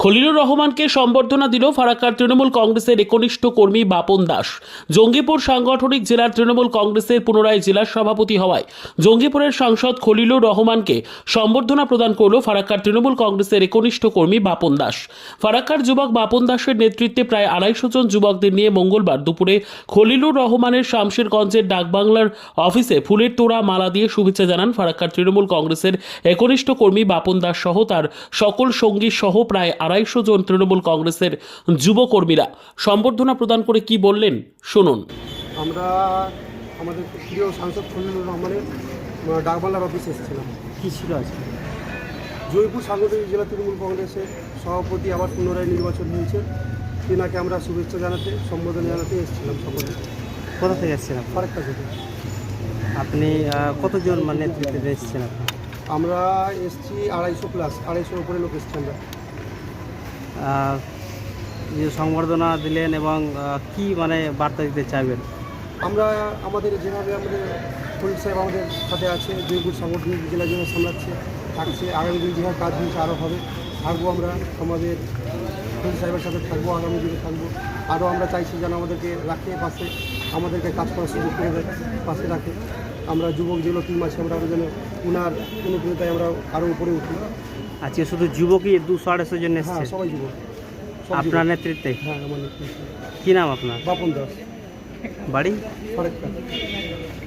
খলিলুর রহমানকে সম্বর্ধনা দিল ফারাক্কার তৃণমূল কংগ্রেসের একনিষ্ঠ কর্মী বাপন দাস। জঙ্গিপুর সাংগঠনিক জেলার তৃণমূল কংগ্রেসের পুনরায় জেলা সভাপতি হওয়ায় জঙ্গিপুরের সাংসদ খলিলুর রহমানকে সম্বর্ধনা প্রদান করল ফারাক্কার তৃণমূল কংগ্রেসের একনিষ্ঠ কর্মী বাপন দাস। ফারাক্কার যুবক বাপন দাসের নেতৃত্বে প্রায় 250 জন যুবকদের নিয়ে মঙ্গলবার দুপুরে খলিলুর রহমানের শামশেরগঞ্জের ডাকবাংলার অফিসে ফুলের তোড়া মালা দিয়ে শুভেচ্ছা জানান ফারাক্কার তৃণমূল কংগ্রেসের একনিষ্ঠ কর্মী বাপন দাস সহ তার সকল সঙ্গী সহ প্রায় 250 জন তৃণমূল কংগ্রেসের যুবকর্মীরা। সম্বর্ধনা প্রদান করে কি বললেন শুনুন। আমরা আমাদের প্রিয় সাংসদ খলিলুর রহমানের ডাকবাংলার অফিসে এসেছিলাম। কী ছিল আজকে? জয়পুর সাংগঠনিক জেলা তৃণমূল কংগ্রেসের সভাপতি আবার পুনরায় নির্বাচন হয়েছে, তেনাকে আমরা শুভেচ্ছা জানাতে সম্বোধনা জানাতে এসেছিলাম সকলে। কোথা থেকে এসেছেন আপনি? ফারাক্কা থেকে। আপনি কতজন নেতৃত্বে এসেছেন আপনি? আমরা এসেছি 250 উপরে লোক এসেছি আমরা। যে সংবর্ধনা দিলেন এবং কি বার্তা দিতে চাইবেন? আমরা আমাদের যেভাবে আমাদের খলিল সাহেব আমাদের সাথে আছে, জয়পুর সাংগঠনিক জেলা যেভাবে সামলাচ্ছে থাকছে, আগামী দিন যেভাবে কাজ হয়েছে আরও হবে, থাকবো আমরা আমাদের খলিল সাহেবের সাথে থাকবো, আগামী দিনে থাকবো। আরও আমরা চাইছি যেন আমাদেরকে রাখে পাশে, আমাদেরকে কাজ করার সুযোগ করে দেয়, পাশে রাখে। আমরা যুবক যেগুলো টিম আছে আমরা আরও যেন উনার অনুপ্রেরণায় আমরা আরও উপরে উঠি। আজকে শুধু যুবকই 200-250 জন হ্যাঁ, এসেছে সবাই যুবক। আপনার নেতৃত্বে? হ্যাঁ, আমার নেতৃত্বে। কী নাম আপনার? বাপন দাস, বাড়ি? ফারাক্কা।